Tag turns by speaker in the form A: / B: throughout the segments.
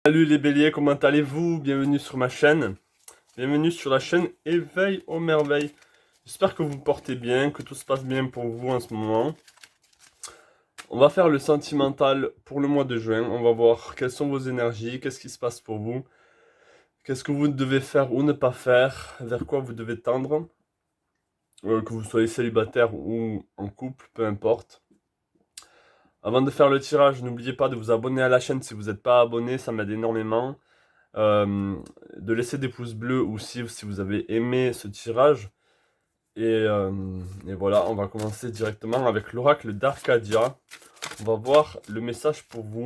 A: Salut les béliers, comment allez-vous? Bienvenue sur ma chaîne. Bienvenue sur la chaîne Éveil aux merveilles. J'espère que vous vous portez bien, que tout se passe bien pour vous en ce moment. On va faire le sentimental pour le mois de juin. On va voir quelles sont vos énergies, qu'est-ce qui se passe pour vous, qu'est-ce que vous devez faire ou ne pas faire, vers quoi vous devez tendre. Que vous soyez célibataire ou en couple, peu importe. Avant de faire le tirage, n'oubliez pas de vous abonner à la chaîne si vous n'êtes pas abonné, ça m'aide énormément. Euh, de laisser des pouces bleus aussi si vous avez aimé ce tirage. Et voilà, on va commencer directement avec l'oracle d'Arcadia. On va voir le message pour vous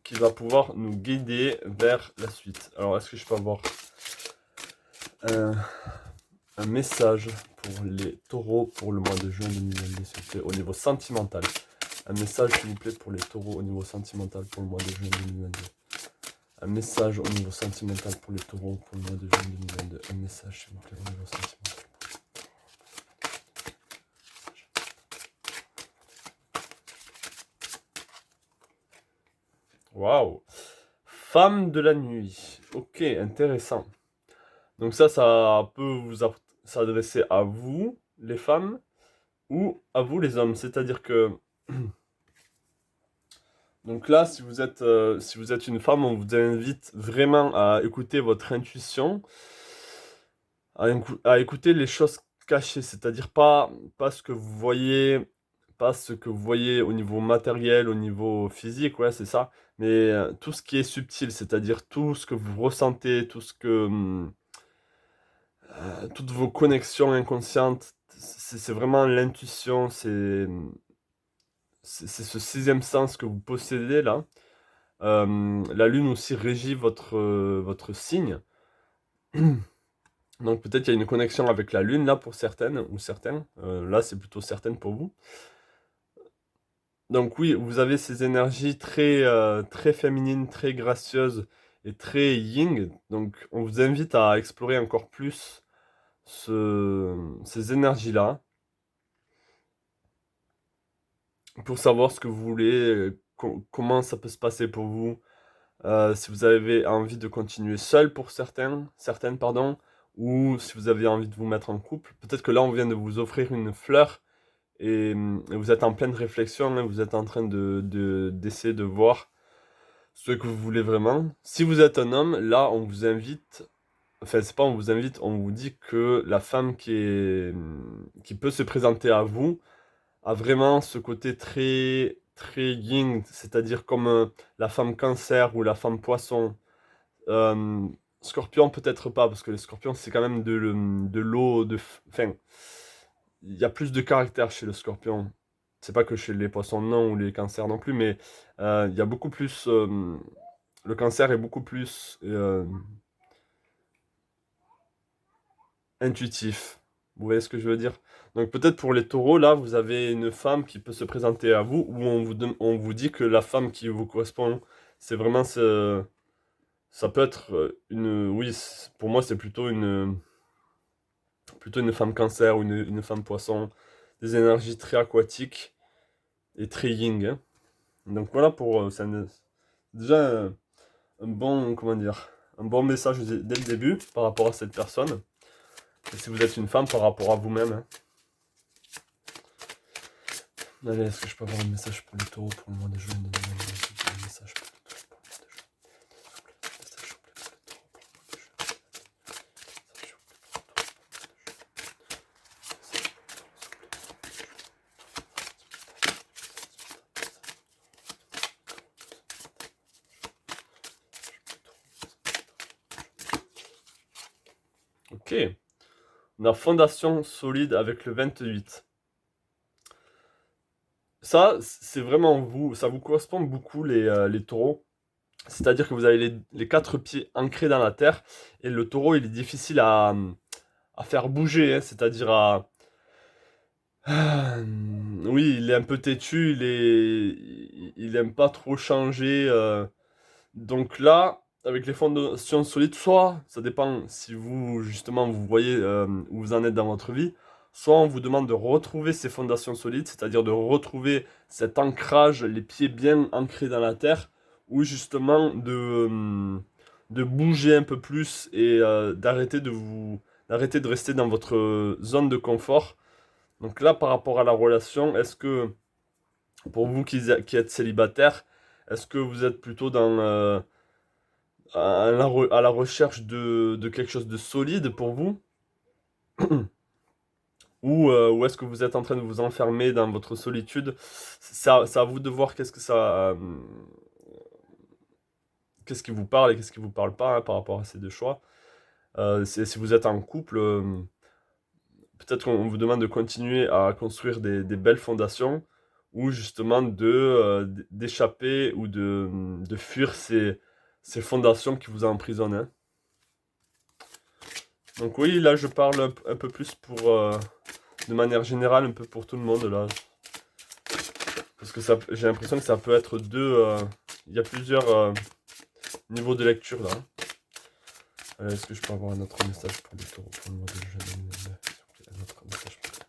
A: qui va pouvoir nous guider vers la suite. Alors, est-ce que je peux avoir un, un message pour les taureaux pour le mois de juin 2022, s'il vous plaît, au niveau sentimental? Un message, s'il vous plaît, pour les taureaux au niveau sentimental pour le mois de juin 2022. Un message au niveau sentimental pour les taureaux pour le mois de juin 2022. Un message, s'il vous plaît, au niveau sentimental. Waouh! Femme de la nuit. Ok, intéressant. Donc ça peut vous s'adresser à vous, les femmes, ou à vous, les hommes. C'est-à-dire que... Donc là, si vous êtes une femme, on vous invite vraiment à écouter votre intuition, à écouter les choses cachées, c'est-à-dire pas ce que vous voyez, pas ce que vous voyez au niveau matériel, au niveau physique, ouais, c'est ça, mais tout ce qui est subtil, c'est-à-dire tout ce que vous ressentez, toutes vos connexions inconscientes, c'est vraiment l'intuition, c'est ce sixième sens que vous possédez là. La lune aussi régit votre signe. Donc peut-être qu'il y a une connexion avec la lune là pour certaines ou certains. Là c'est plutôt certaines pour vous. Donc oui, vous avez ces énergies très féminines, très gracieuses et très yin. Donc on vous invite à explorer encore plus ces énergies-là pour savoir ce que vous voulez, comment ça peut se passer pour vous. Si vous avez envie de continuer seul pour certaines, pardon, ou si vous avez envie de vous mettre en couple. Peut-être que là on vient de vous offrir une fleur. Et vous êtes en pleine réflexion, hein, vous êtes en train d'essayer de voir ce que vous voulez vraiment. Si vous êtes un homme, là, on vous invite, enfin, c'est pas on vous invite, on vous dit que la femme qui peut se présenter à vous a vraiment ce côté très yin, c'est-à-dire comme la femme cancer ou la femme poisson. Euh, Scorpion, peut-être pas, parce que les scorpions, c'est quand même de l'eau, enfin, il y a plus de caractère chez le scorpion. C'est pas que chez les poissons non ou les cancers non plus, mais il y a beaucoup plus. Le cancer est beaucoup plus intuitif. Vous voyez ce que je veux dire? Donc peut-être pour les taureaux, là, vous avez une femme qui peut se présenter à vous, où on vous dit que la femme qui vous correspond, c'est vraiment ce. Ça peut être une. Oui, pour moi, c'est plutôt une femme cancer ou une femme poisson. Des énergies très aquatiques et très yin, hein. Donc voilà pour déjà un bon comment dire un bon message dès le début par rapport à cette personne. Et si vous êtes une femme par rapport à vous-même, hein. Allez, est-ce que je peux avoir un message pour les taureaux pour le mois de juin 2022? Un message pour les taureaux pour le mois de juin. Message, s'il vous plaît, pour les taureaux pour le mois de juin. Message, s'il vous plaît, pour les taureaux pour le mois de juin. Ok. On a fondation solide avec le 28. Ça, c'est vraiment vous. Ça vous correspond beaucoup, les taureaux. C'est-à-dire que vous avez les quatre pieds ancrés dans la terre. Et le taureau, il est difficile à faire bouger, hein, c'est-à-dire à... Oui, il est un peu têtu, il aime pas trop changer. Donc là, avec les fondations solides, soit, ça dépend si vous, justement, vous voyez où vous en êtes dans votre vie, soit on vous demande de retrouver ces fondations solides, c'est-à-dire de retrouver cet ancrage, les pieds bien ancrés dans la terre, ou justement de bouger un peu plus et d'arrêter de rester dans votre zone de confort. Donc là, par rapport à la relation, est-ce que pour vous qui êtes célibataire, est-ce que vous êtes plutôt à la recherche de quelque chose de solide pour vous? Ou est-ce que vous êtes en train de vous enfermer dans votre solitude? C'est à vous de voir qu'est-ce qui vous parle et qu'est-ce qui vous parle pas, hein, par rapport à ces deux choix. Si vous êtes en couple, peut-être qu'on vous demande de continuer à construire des belles fondations ou justement d'échapper ou de fuir ces fondations qui vous emprisonnent, hein. Donc oui, là je parle un peu plus de manière générale, un peu pour tout le monde là. Parce que j'ai l'impression que ça peut être il y a plusieurs niveaux de lecture là. Est-ce que je peux avoir un autre message pour les taureaux pour le mois de juin 2022? Un autre message pour les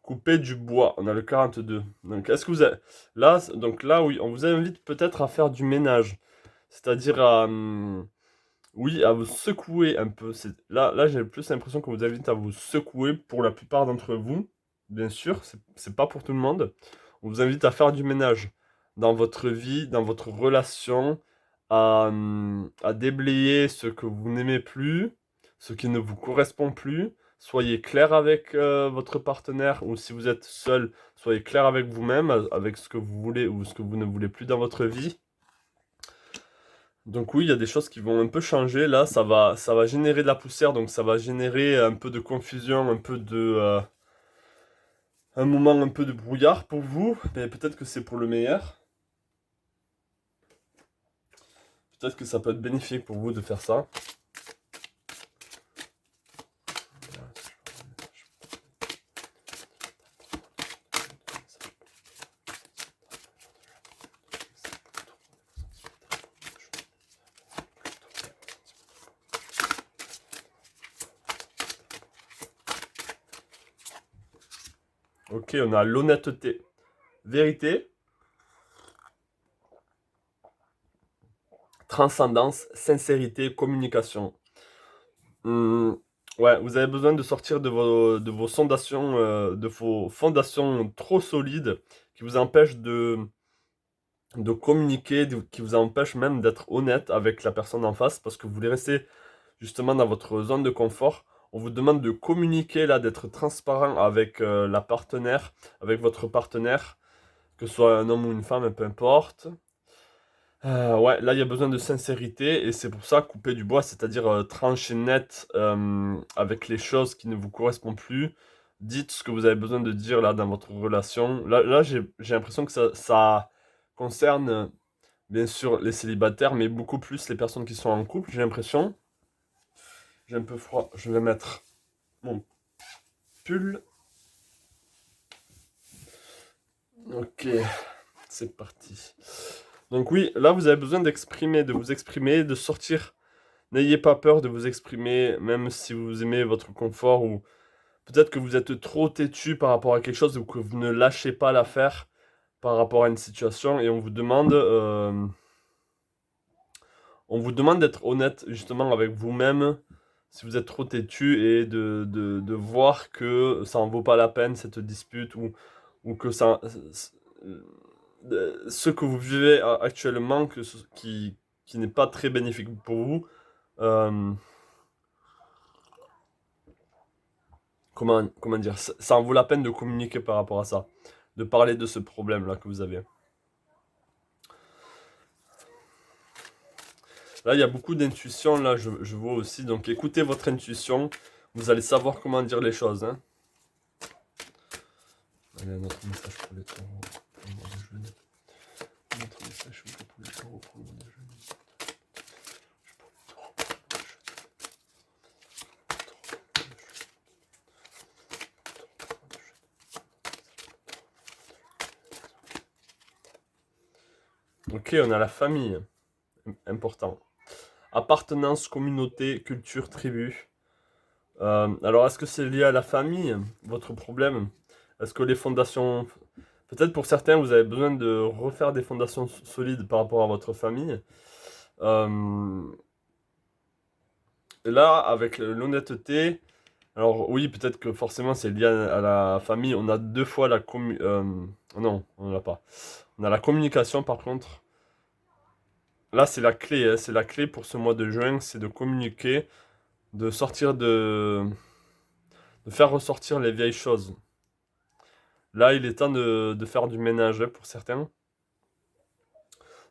A: couper du bois, on a le 42. Donc, est-ce que vous avez... Là, donc là, oui, on vous invite peut-être à faire du ménage. C'est-à-dire oui, à vous secouer un peu. Là, j'ai plus l'impression qu'on vous invite à vous secouer pour la plupart d'entre vous. Bien sûr, c'est pas pour tout le monde. On vous invite à faire du ménage dans votre vie, dans votre relation, à déblayer ce que vous n'aimez plus, ce qui ne vous correspond plus. Soyez clair avec votre partenaire ou si vous êtes seul, soyez clair avec vous-même, avec ce que vous voulez ou ce que vous ne voulez plus dans votre vie. Donc oui, il y a des choses qui vont un peu changer. Là, ça va générer de la poussière, donc ça va générer un peu de confusion, un moment un peu de brouillard pour vous. Mais peut-être que c'est pour le meilleur. Peut-être que ça peut être bénéfique pour vous de faire ça. Ok, on a l'honnêteté. Vérité, transcendance, sincérité, communication. Hmm, ouais, vous avez besoin de sortir de vos fondations trop solides qui vous empêchent de communiquer, qui vous empêchent même d'être honnête avec la personne en face parce que vous voulez rester justement dans votre zone de confort. On vous demande de communiquer là, d'être transparent avec avec votre partenaire, que ce soit un homme ou une femme, peu importe. Ouais, là il y a besoin de sincérité et c'est pour ça couper du bois, c'est-à-dire trancher net avec les choses qui ne vous correspondent plus. Dites ce que vous avez besoin de dire là dans votre relation. Là j'ai l'impression que ça concerne bien sûr les célibataires, mais beaucoup plus les personnes qui sont en couple, j'ai l'impression. J'ai un peu froid, je vais mettre mon pull. Ok, c'est parti. Donc oui, là vous avez besoin de vous exprimer, de sortir. N'ayez pas peur de vous exprimer, même si vous aimez votre confort ou peut-être que vous êtes trop têtu par rapport à quelque chose ou que vous ne lâchez pas l'affaire par rapport à une situation et on vous demande d'être honnête justement avec vous-même si vous êtes trop têtu et de voir que ça en vaut pas la peine cette dispute ou que ce que vous vivez actuellement qui n'est pas très bénéfique pour vous. euh, comment dire, ça en vaut la peine de communiquer par rapport à ça, de parler de ce problème-là que vous avez. Là, il y a beaucoup d'intuition, là, je vois aussi. Donc, écoutez votre intuition. Vous allez savoir comment dire les choses, hein. Allez, un autre message pour les taureaux pour le mois de juillet. Un autre message pour les taureaux pour le mois de juillet. Ok, on a la famille. Important. appartenance, communauté, culture, tribu. Alors, est-ce que c'est lié à la famille, votre problème? Est-ce que les fondations... Peut-être pour certains, vous avez besoin de refaire des fondations solides par rapport à votre famille. Euh, et là, avec l'honnêteté, alors oui, peut-être que forcément c'est lié à la famille. On a deux fois la non, on l'a pas. On a la communication par contre. Là, c'est la clé, hein, c'est la clé pour ce mois de juin, c'est de communiquer, de sortir de faire ressortir les vieilles choses. Là, il est temps de faire du ménage, hein, pour certains.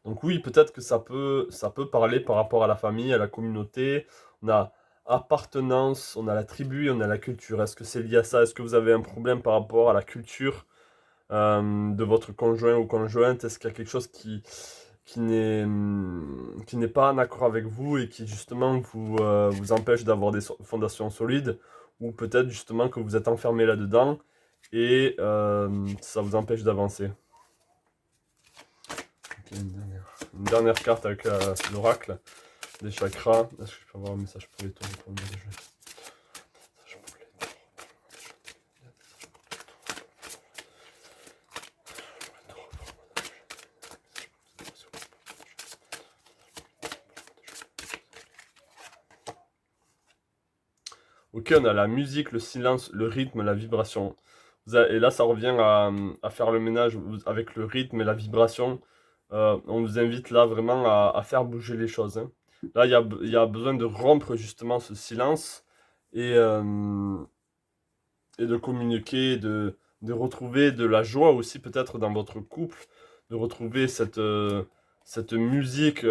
A: Donc oui, peut-être que ça peut parler par rapport à la famille, à la communauté. On a appartenance, on a la tribu, on a la culture. Est-ce que c'est lié à ça? Est-ce que vous avez un problème par rapport à la culture de votre conjoint ou conjointe? Est-ce qu'il y a quelque chose qui n'est pas en accord avec vous et qui justement vous empêche d'avoir des fondations solides? Ou peut-être justement que vous êtes enfermé là-dedans et ça vous empêche d'avancer. Ok, une dernière carte avec l'oracle des chakras. Est-ce que je peux avoir un message pour les taureaux pour le mois de juin? Message pour les taureaux Ok, on a la musique, le silence, le rythme, la vibration. Et là, ça revient à faire le ménage avec le rythme et la vibration. On vous invite là vraiment à faire bouger les choses, hein. Là, il y a besoin de rompre justement ce silence et, euh, et de communiquer, de retrouver de la joie aussi peut-être dans votre couple, de retrouver cette musique,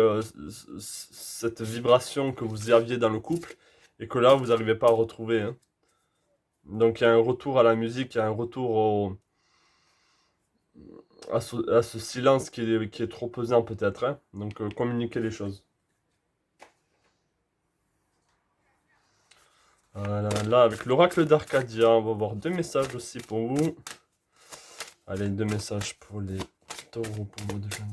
A: cette vibration que vous aviez dans le couple et que là, vous n'arrivez pas à retrouver, hein. Donc il y a un retour à la musique, il y a un retour à ce silence qui est trop pesant peut-être, hein. Donc communiquer les choses. Voilà, là avec l'oracle d'Arcadia, on va voir deux messages aussi pour vous. Allez, deux messages pour les taureaux pour le mois de juin.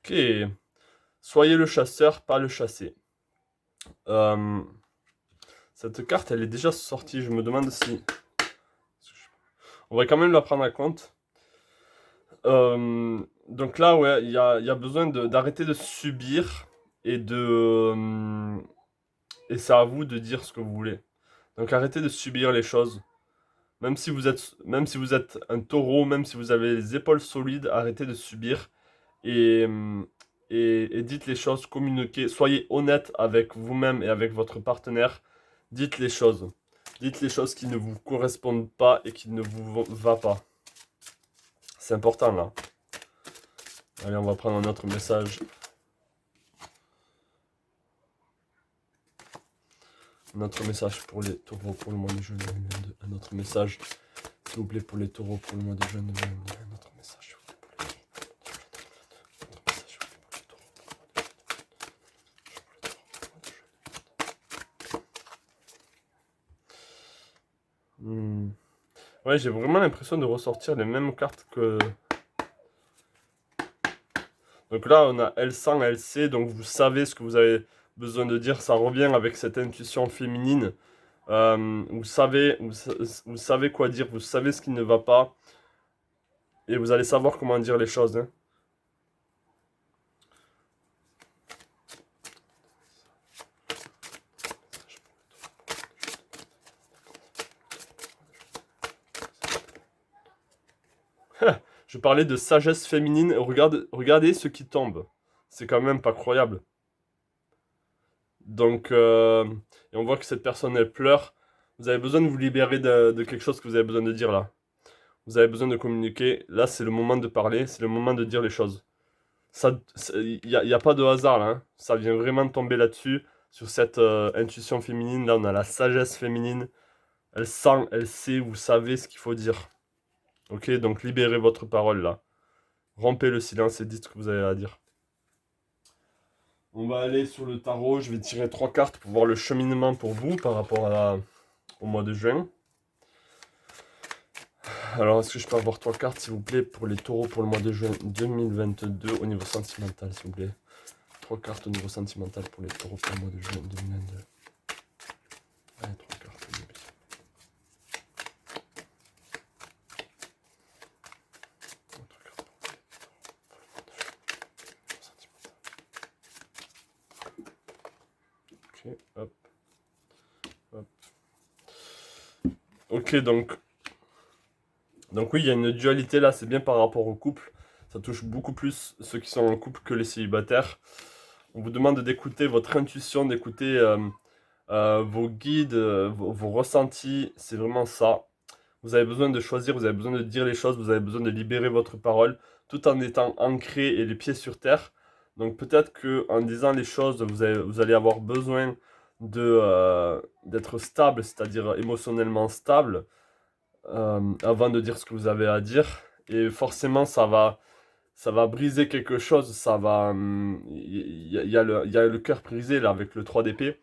A: Ok. Soyez le chasseur, pas le chassé. Euh, cette carte, elle est déjà sortie. Je me demande si... On va quand même la prendre en compte. Donc là, ouais, il y a besoin d'arrêter de subir et et c'est à vous de dire ce que vous voulez. Donc arrêtez de subir les choses. Même si vous êtes un taureau, même si vous avez les épaules solides, arrêtez de subir et, et dites les choses, communiquez, soyez honnête avec vous-même et avec votre partenaire. Dites les choses. Dites les choses qui ne vous correspondent pas et qui ne vous va pas. C'est important là. Allez, on va prendre un autre message. Un autre message pour les taureaux pour le mois de juin 2022. Un autre message, s'il vous plaît, pour les taureaux pour le mois de juin 2022. Un autre message, s'il vous plaît, pour les taureaux. Ouais, j'ai vraiment l'impression de ressortir les mêmes cartes que... Donc là, on a L100, LC, donc vous savez ce que vous avez besoin de dire. Ça revient avec cette intuition féminine. Vous savez quoi dire, vous savez ce qui ne va pas. Et vous allez savoir comment dire les choses, hein. Je parlais de sagesse féminine. Regardez ce qui tombe. C'est quand même pas croyable. Donc, et on voit que cette personne, elle pleure. Vous avez besoin de vous libérer de quelque chose que vous avez besoin de dire là. Vous avez besoin de communiquer. Là, c'est le moment de parler. C'est le moment de dire les choses. Il n'y a pas de hasard là, hein. Ça vient vraiment de tomber là-dessus. Sur cette intuition féminine. Là, on a la sagesse féminine. Elle sent, elle sait, vous savez ce qu'il faut dire. Ok, donc libérez votre parole là. Rompez le silence et dites ce que vous avez à dire. On va aller sur le tarot. Je vais tirer 3 cartes pour voir le cheminement pour vous par rapport au mois de juin. Alors, est-ce que je peux avoir 3 cartes, s'il vous plaît, pour les taureaux pour le mois de juin 2022 au niveau sentimental, s'il vous plaît. 3 cartes au niveau sentimental pour les taureaux pour le mois de juin 2022. Allez, 3 cartes. Ok, hop. Hop. Ok, donc oui, il y a une dualité là, c'est bien par rapport au couple. Ça touche beaucoup plus ceux qui sont en couple que les célibataires. On vous demande d'écouter votre intuition, d'écouter vos guides, vos ressentis. C'est vraiment ça. Vous avez besoin de choisir, vous avez besoin de dire les choses, vous avez besoin de libérer votre parole, tout en étant ancré et les pieds sur terre. Donc peut-être que en disant les choses, vous allez avoir besoin d'être stable, c'est-à-dire émotionnellement stable, avant de dire ce que vous avez à dire. Et forcément, ça va briser quelque chose. Il y a le cœur brisé là avec le 3 d'épée.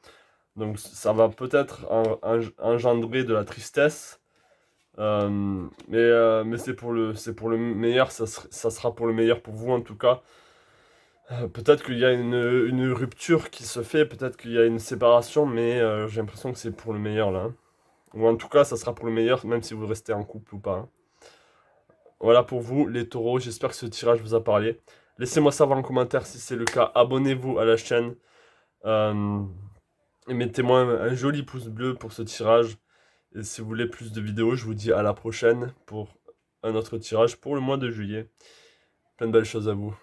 A: Donc ça va peut-être engendrer de la tristesse. Mais c'est pour le meilleur. Ça sera pour le meilleur pour vous en tout cas. Peut-être qu'il y a une rupture qui se fait, peut-être qu'il y a une séparation, mais j'ai l'impression que c'est pour le meilleur là, hein. Ou en tout cas, ça sera pour le meilleur, même si vous restez en couple ou pas, hein. Voilà pour vous, les taureaux. J'espère que ce tirage vous a parlé. Laissez-moi savoir en commentaire si c'est le cas. Abonnez-vous à la chaîne. Euh, et mettez-moi un joli pouce bleu pour ce tirage. Et si vous voulez plus de vidéos, je vous dis à la prochaine pour un autre tirage pour le mois de juillet. Plein de belles choses à vous.